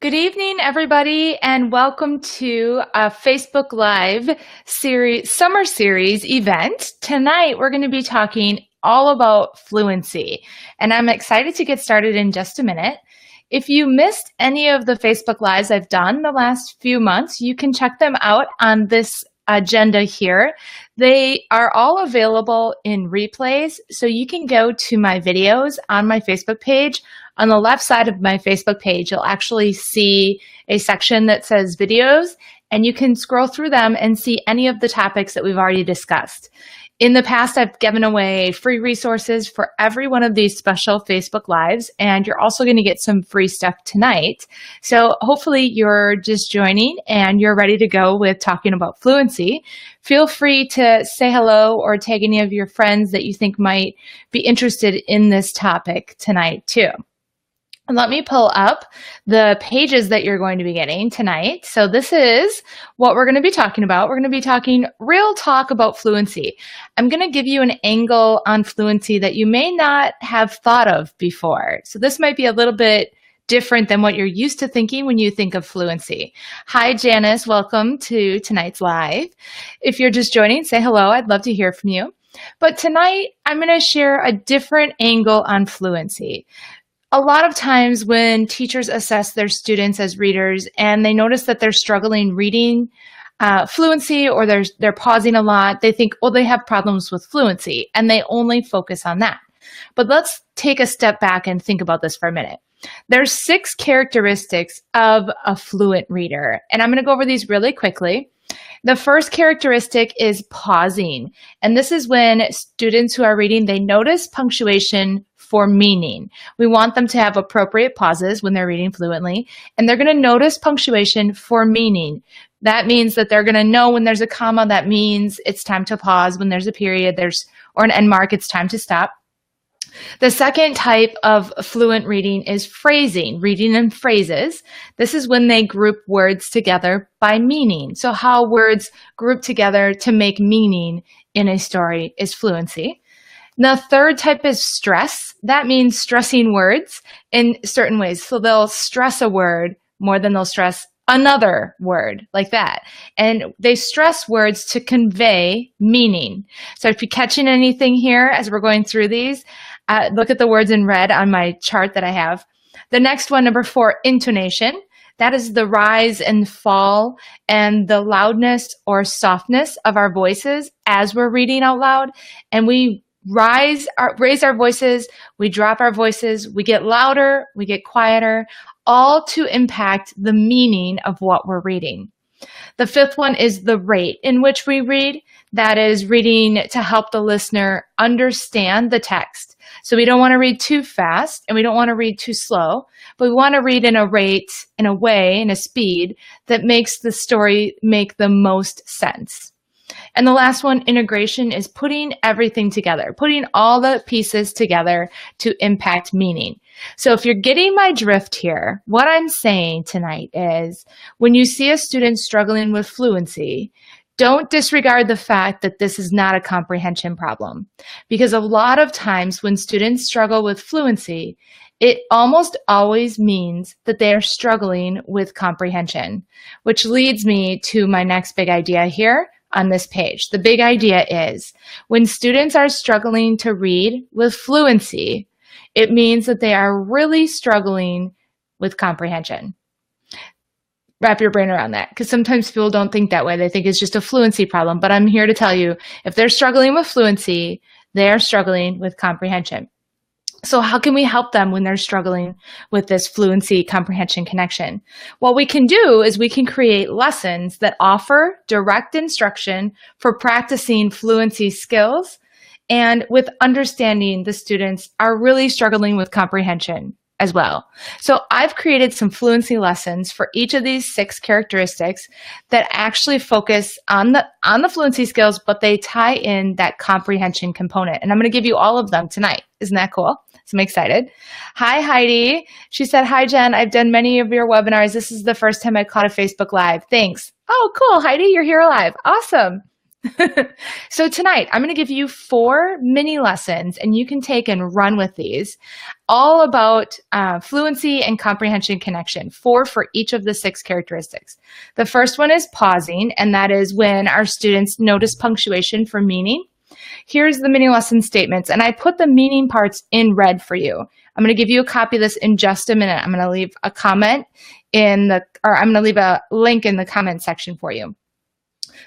Good evening, everybody, and welcome to a Facebook Live summer series event. Tonight, we're going to be talking all about fluency, and I'm excited to get started in just a minute. If you missed any of the Facebook Lives I've done the last few months, you can check them out on this agenda here. They are all available in replays, so you can go to my videos on my Facebook page. On the left side of my Facebook page, you'll actually see a section that says videos, and you can scroll through them and see any of the topics that we've already discussed. In the past, I've given away free resources for every one of these special Facebook Lives, and you're also going to get some free stuff tonight. So hopefully you're just joining and you're ready to go with talking about fluency. Feel free to say hello or tag any of your friends that you think might be interested in this topic tonight too. Let me pull up the pages that you're going to be getting tonight. So this is what we're going to be talking about. We're going to be talking real talk about fluency. I'm going to give you an angle on fluency that you may not have thought of before. So this might be a little bit different than what you're used to thinking when you think of fluency. Hi, Janice. Welcome to tonight's live. If you're just joining, say hello. I'd love to hear from you. But tonight, I'm going to share a different angle on fluency. A lot of times when teachers assess their students as readers and they notice that they're struggling reading fluency or they're pausing a lot, they think, well, they have problems with fluency, and they only focus on that. But let's take a step back and think about this for a minute. There's 6 characteristics of a fluent reader, and I'm going to go over these really quickly. The first characteristic is pausing, and this is when students who are reading, they notice punctuation for meaning. We want them to have appropriate pauses when they're reading fluently, and they're going to notice punctuation for meaning. That means that they're going to know when there's a comma, that means it's time to pause. When there's a period, or an end mark, it's time to stop. The second type of fluent reading is phrasing, reading in phrases. This is when they group words together by meaning. So how words group together to make meaning in a story is fluency. The third type is stress. That means stressing words in certain ways. So they'll stress a word more than they'll stress another word, like that. And they stress words to convey meaning. So if you're catching anything here as we're going through these, look at the words in red on my chart that I have. The next one, number 4, intonation. That is the rise and fall and the loudness or softness of our voices as we're reading out loud. And we raise our voices, we drop our voices, we get louder, we get quieter, all to impact the meaning of what we're reading. The fifth one is the rate in which we read. That is reading to help the listener understand the text. So we don't want to read too fast and we don't want to read too slow, but we want to read in a rate, in a way, in a speed that makes the story make the most sense. And the last one, integration, is putting everything together, putting all the pieces together to impact meaning. So if you're getting my drift here, what I'm saying tonight is when you see a student struggling with fluency, don't disregard the fact that this is not a comprehension problem. Because a lot of times when students struggle with fluency, it almost always means that they are struggling with comprehension, which leads me to my next big idea here on this page. The big idea is when students are struggling to read with fluency, it means that they are really struggling with comprehension. Wrap your brain around that, because sometimes people don't think that way. They think it's just a fluency problem, but I'm here to tell you, if they're struggling with fluency, they are struggling with comprehension. So how can we help them when they're struggling with this fluency comprehension connection? What we can do is we can create lessons that offer direct instruction for practicing fluency skills and with understanding the students are really struggling with comprehension as well. So I've created some fluency lessons for each of these 6 characteristics that actually focus on the fluency skills, but they tie in that comprehension component. And I'm going to give you all of them tonight. Isn't that cool? So I'm excited. Hi, Heidi. She said, hi, Jen. I've done many of your webinars. This is the first time I caught a Facebook Live. Thanks. Oh, cool. Heidi, you're here live. Awesome. So tonight, I'm going to give you 4 mini lessons, and you can take and run with these, all about fluency and comprehension connection, 4 for each of the 6 characteristics. The first one is pausing, and that is when our students notice punctuation for meaning. Here's the mini lesson statements, and I put the meaning parts in red for you. I'm going to give you a copy of this in just a minute. I'm going to leave a comment I'm going to leave a link in the comment section for you.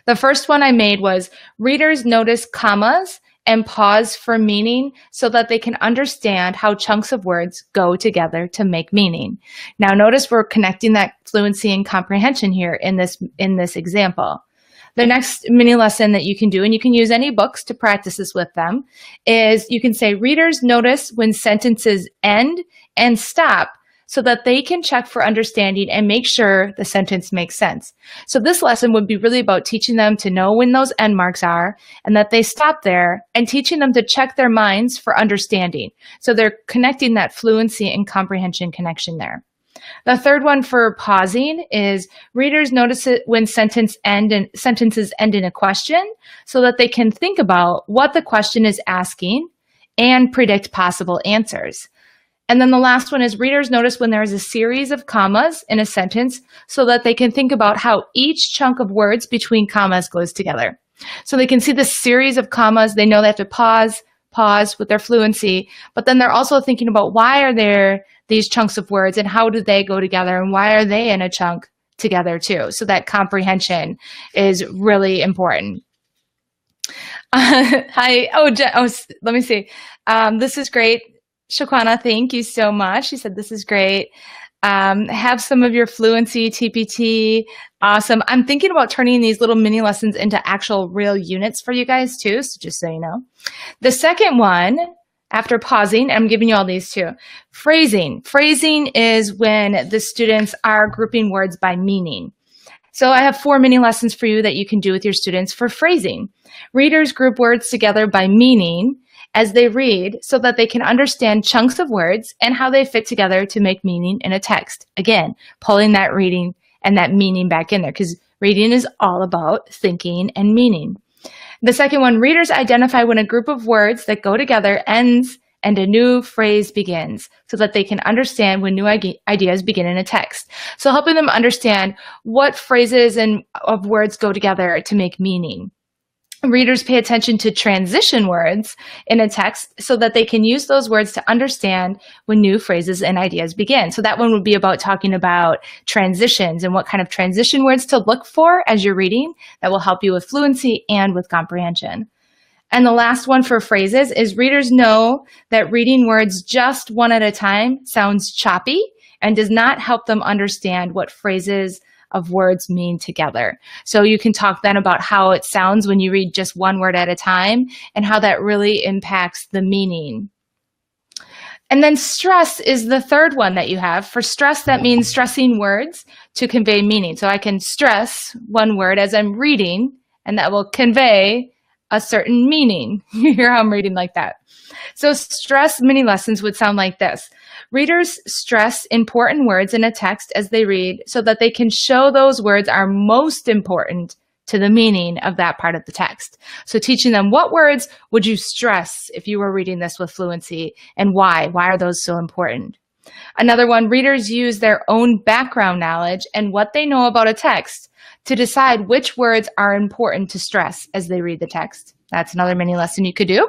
The first one I made was readers notice commas and pause for meaning so that they can understand how chunks of words go together to make meaning. Now notice we're connecting that fluency and comprehension here in this example. The next mini lesson that you can do, and you can use any books to practice this with them, is you can say readers notice when sentences end and stop so that they can check for understanding and make sure the sentence makes sense. So this lesson would be really about teaching them to know when those end marks are and that they stop there, and teaching them to check their minds for understanding. So they're connecting that fluency and comprehension connection there. The third one for pausing is readers notice it when sentences end in a question so that they can think about what the question is asking and predict possible answers. And then the last one is readers notice when there is a series of commas in a sentence so that they can think about how each chunk of words between commas goes together. So they can see the series of commas. They know they have to pause with their fluency, but then they're also thinking about why are there these chunks of words and how do they go together and why are they in a chunk together too? So that comprehension is really important. Hi. Let me see. This is great. Shakwana, thank you so much. She said, this is great. Have some of your fluency TPT. Awesome. I'm thinking about turning these little mini lessons into actual real units for you guys too. So just so you know. The second one, after pausing, I'm giving you all these too. Phrasing. Phrasing is when the students are grouping words by meaning. So I have 4 mini lessons for you that you can do with your students for phrasing. Readers group words together by meaning as they read so that they can understand chunks of words and how they fit together to make meaning in a text. Again, pulling that reading and that meaning back in there, because reading is all about thinking and meaning. The second one, readers identify when a group of words that go together ends and a new phrase begins so that they can understand when new ideas begin in a text. So helping them understand what phrases and of words go together to make meaning. Readers pay attention to transition words in a text so that they can use those words to understand when new phrases and ideas begin. So that one would be about talking about transitions and what kind of transition words to look for as you're reading that will help you with fluency and with comprehension. And the last one for phrases is readers know that reading words just one at a time sounds choppy and does not help them understand what phrases of words mean together. So you can talk then about how it sounds when you read just one word at a time and how that really impacts the meaning. And then stress is the third one that you have. For stress, that means stressing words to convey meaning. So I can stress one word as I'm reading, and that will convey a certain meaning. You hear how I'm reading like that. So stress mini lessons would sound like this. Readers stress important words in a text as they read so that they can show those words are most important to the meaning of that part of the text. So teaching them what words would you stress if you were reading this with fluency and why? Why are those so important? Another one, readers use their own background knowledge and what they know about a text to decide which words are important to stress as they read the text. That's another mini lesson you could do.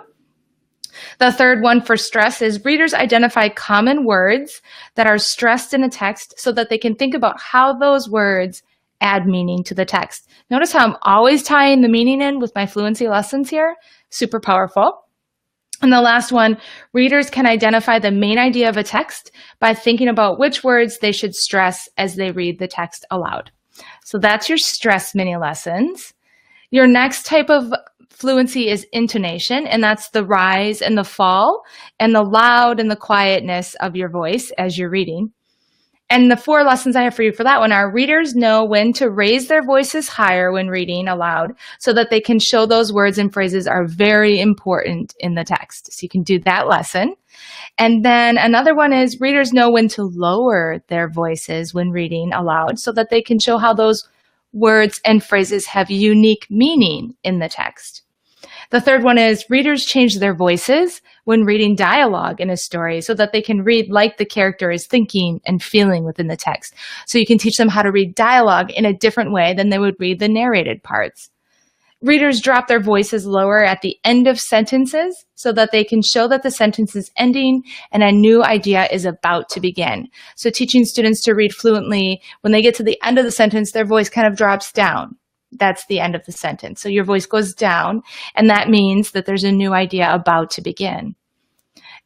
The third one for stress is readers identify common words that are stressed in a text so that they can think about how those words add meaning to the text. Notice how I'm always tying the meaning in with my fluency lessons here. Super powerful. And the last one, readers can identify the main idea of a text by thinking about which words they should stress as they read the text aloud. So that's your stress mini lessons. Your next type of fluency is intonation, and that's the rise and the fall and the loud and the quietness of your voice as you're reading. And the 4 lessons I have for you for that one are readers know when to raise their voices higher when reading aloud so that they can show those words and phrases are very important in the text. So you can do that lesson. And then another one is readers know when to lower their voices when reading aloud so that they can show how those words and phrases have unique meaning in the text. The third one is readers change their voices when reading dialogue in a story so that they can read like the character is thinking and feeling within the text. So you can teach them how to read dialogue in a different way than they would read the narrated parts. Readers drop their voices lower at the end of sentences so that they can show that the sentence is ending and a new idea is about to begin. So teaching students to read fluently, when they get to the end of the sentence, their voice kind of drops down. That's the end of the sentence. So your voice goes down, and that means that there's a new idea about to begin.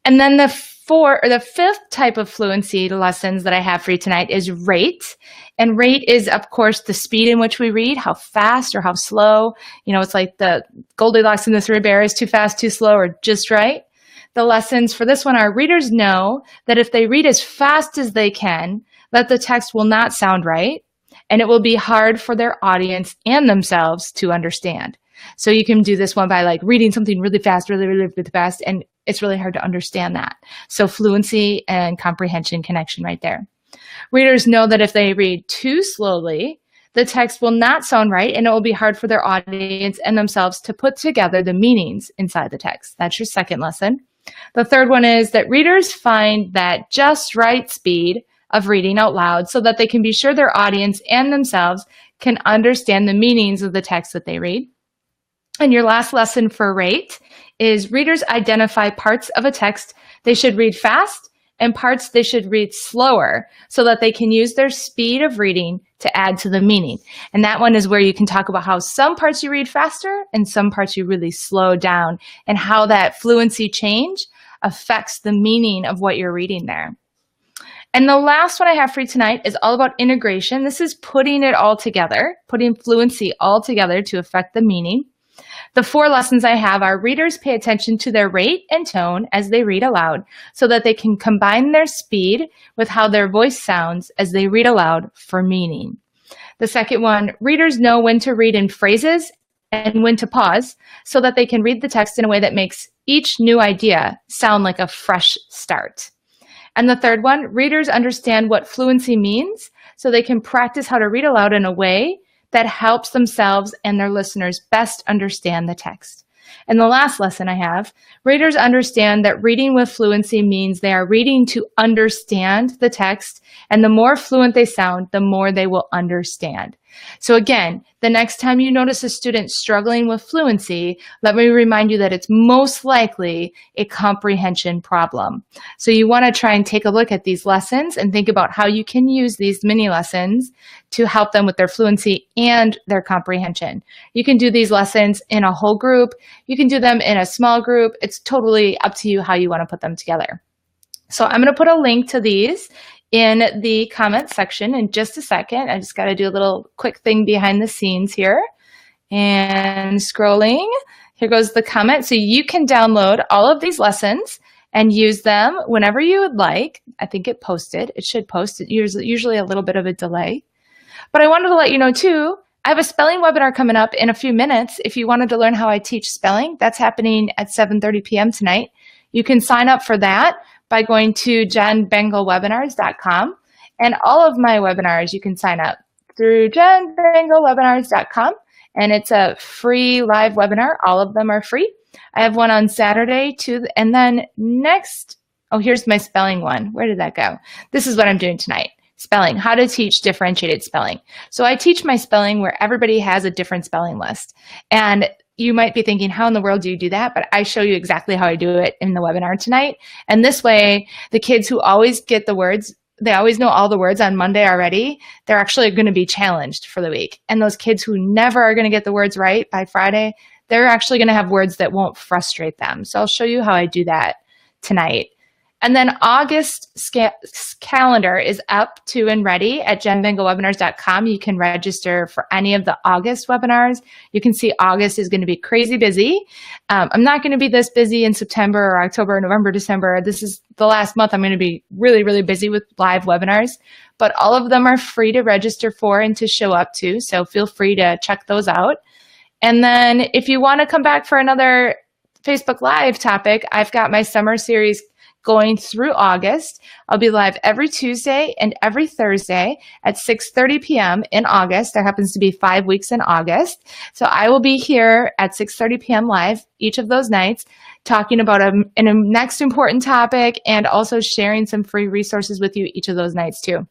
And then the fifth type of fluency lessons that I have for you tonight is rate. And rate is, of course, the speed in which we read, how fast or how slow. You know, it's like the Goldilocks and the Three Bears, too fast, too slow, or just right. The lessons for this one are readers know that if they read as fast as they can, that the text will not sound right, and it will be hard for their audience and themselves to understand. So you can do this one by like reading something really fast, really, really, really fast, and it's really hard to understand that. So fluency and comprehension connection right there. Readers know that if they read too slowly, the text will not sound right, and it will be hard for their audience and themselves to put together the meanings inside the text. That's your second lesson. The third one is that readers find that just right speed of reading out loud so that they can be sure their audience and themselves can understand the meanings of the text that they read. And your last lesson for rate is readers identify parts of a text they should read fast and parts they should read slower so that they can use their speed of reading to add to the meaning. And that one is where you can talk about how some parts you read faster and some parts you really slow down, and how that fluency change affects the meaning of what you're reading there. And the last one I have for you tonight is all about integration. This is putting it all together, putting fluency all together to affect the meaning. The 4 lessons I have are readers pay attention to their rate and tone as they read aloud so that they can combine their speed with how their voice sounds as they read aloud for meaning. The second one, readers know when to read in phrases and when to pause so that they can read the text in a way that makes each new idea sound like a fresh start. And the third one, readers understand what fluency means so they can practice how to read aloud in a way that helps themselves and their listeners best understand the text. And the last lesson I have, readers understand that reading with fluency means they are reading to understand the text, and the more fluent they sound, the more they will understand. So again, the next time you notice a student struggling with fluency, let me remind you that it's most likely a comprehension problem. So you want to try and take a look at these lessons and think about how you can use these mini lessons to help them with their fluency and their comprehension. You can do these lessons in a whole group. You can do them in a small group. It's totally up to you how you want to put them together. So I'm going to put a link to these in the comment section in just a second. I just got to do a little quick thing behind the scenes here. And scrolling, here goes the comment. So you can download all of these lessons and use them whenever you would like. I think it posted. It should post. It's usually a little bit of a delay. But I wanted to let you know too, I have a spelling webinar coming up in a few minutes. If you wanted to learn how I teach spelling, that's happening at 7:30 p.m. tonight. You can sign up for that by going to jenbengalwebinars.com. And all of my webinars, you can sign up through jenbengalwebinars.com. And it's a free live webinar. All of them are free. I have one on Saturday too. And then next, oh, here's my spelling one. Where did that go? This is what I'm doing tonight. Spelling, how to teach differentiated spelling. So I teach my spelling where everybody has a different spelling list. And you might be thinking, how in the world do you do that? But I show you exactly how I do it in the webinar tonight. And this way, the kids who always get the words, they always know all the words on Monday already, they're actually going to be challenged for the week. And those kids who never are going to get the words right by Friday, they're actually going to have words that won't frustrate them. So I'll show you how I do that tonight. And then August calendar is up to and ready at jenbengalwebinars.com. You can register for any of the August webinars. You can see August is going to be crazy busy. I'm not going to be this busy in September or October, November, December. This is the last month I'm going to be really, really busy with live webinars. But all of them are free to register for and to show up to. So feel free to check those out. And then if you want to come back for another Facebook Live topic, I've got my summer series going through August. I'll be live every Tuesday and every Thursday at 6:30 p.m. in August. There happens to be 5 weeks in August. So I will be here at 6:30 p.m. live each of those nights, talking about a next important topic and also sharing some free resources with you each of those nights too.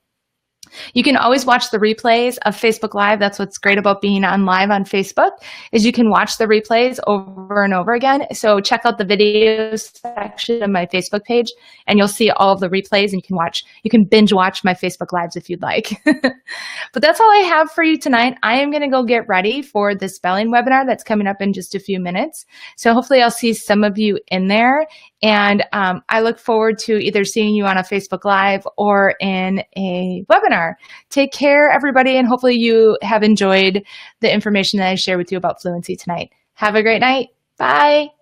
You can always watch the replays of Facebook Live. That's what's great about being on live on Facebook, is you can watch the replays over and over again. So check out the videos section of my Facebook page and you'll see all of the replays, and you can binge watch my Facebook Lives if you'd like. But that's all I have for you tonight. I am going to go get ready for the spelling webinar that's coming up in just a few minutes. So hopefully I'll see some of you in there. And I look forward to either seeing you on a Facebook Live or in a webinar. Take care, everybody, and hopefully you have enjoyed the information that I shared with you about fluency tonight. Have a great night. Bye.